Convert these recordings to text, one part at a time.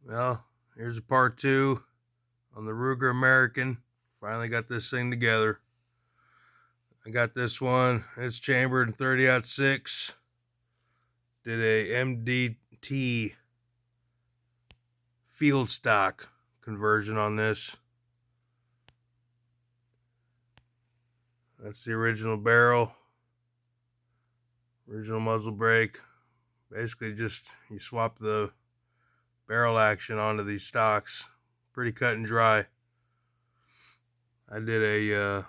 Well, here's a part 2 on the Ruger American. Finally got this thing together. I got this one. It's chambered in 30-06. Did a MDT field stock conversion on this. That's the original barrel, original muzzle brake. Basically just you swap the barrel action onto these stocks. Pretty cut and dry. I did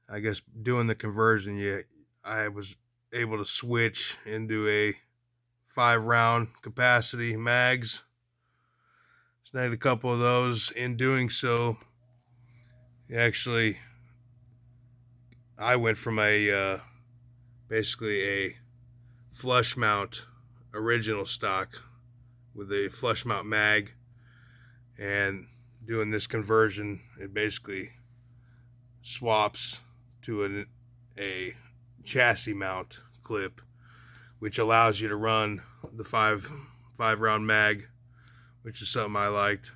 I guess doing the conversion, I was able to switch into a 5-round capacity mags. Snagged a couple of those. In doing so, I went from basically a flush mount original stock with a flush mount mag, and doing this conversion, it basically swaps to a chassis mount clip, which allows you to run the five round mag, which is something I liked.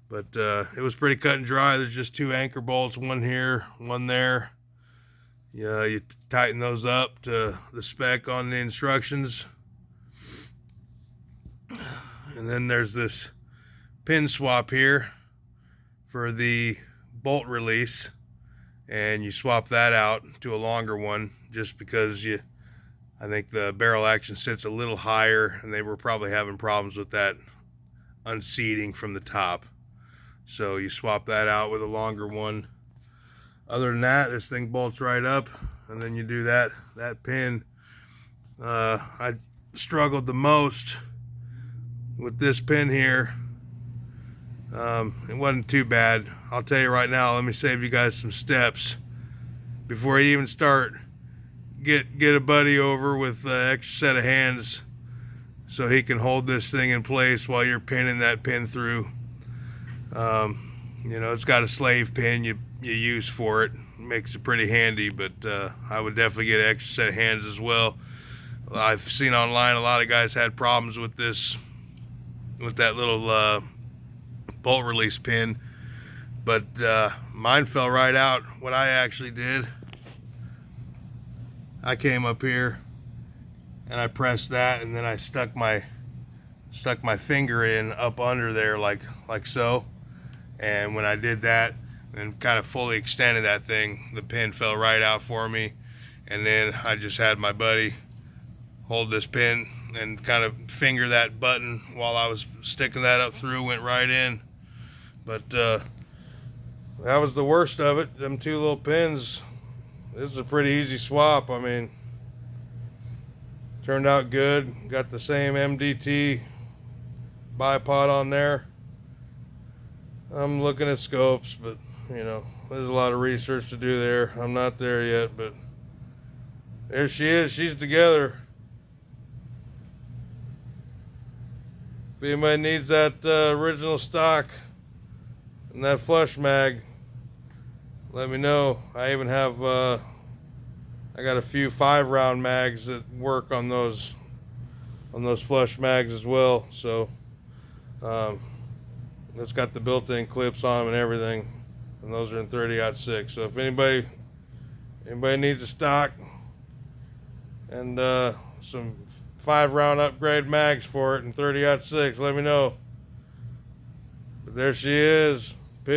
But it was pretty cut and dry. There's just 2 anchor bolts, one here, one there. You tighten those up to the spec on the instructions. And then there's this pin swap here for the bolt release, and you swap that out to a longer one just because I think the barrel action sits a little higher, and they were probably having problems with that unseating from the top. So you swap that out with a longer one. Other than that, this thing bolts right up, and then you do that pin. I struggled the most with this pin here. It wasn't too bad. I'll tell you right now, let me save you guys some steps before you even start. Get a buddy over with an extra set of hands so he can hold this thing in place while you're pinning that pin through. It's got a slave pin you use for it. Makes it pretty handy, but I would definitely get an extra set of hands as well. I've seen online a lot of guys had problems with this, with that little bolt release pin, but mine fell right out. What I actually did, I came up here and I pressed that, and then I stuck my finger in up under there like so, and when I did that and kind of fully extended that thing, the pin fell right out for me. And then I just had my buddy hold this pin and kind of finger that button while I was sticking that up through. Went right in. But that was the worst of it. Them 2 little pins. This is a pretty easy swap. I mean, turned out good. Got the same MDT bipod on there. I'm looking at scopes, but there's a lot of research to do there. I'm not there yet, but there she is. She's together. If anybody needs that original stock and that flush mag, let me know. I even have I got a few 5-round mags that work on those flush mags as well. So it's got the built-in clips on them and everything, and those are in 30-06. So if anybody needs a stock and some 5-round upgrade mags for it in 30-06, let me know. But there she is. Peace.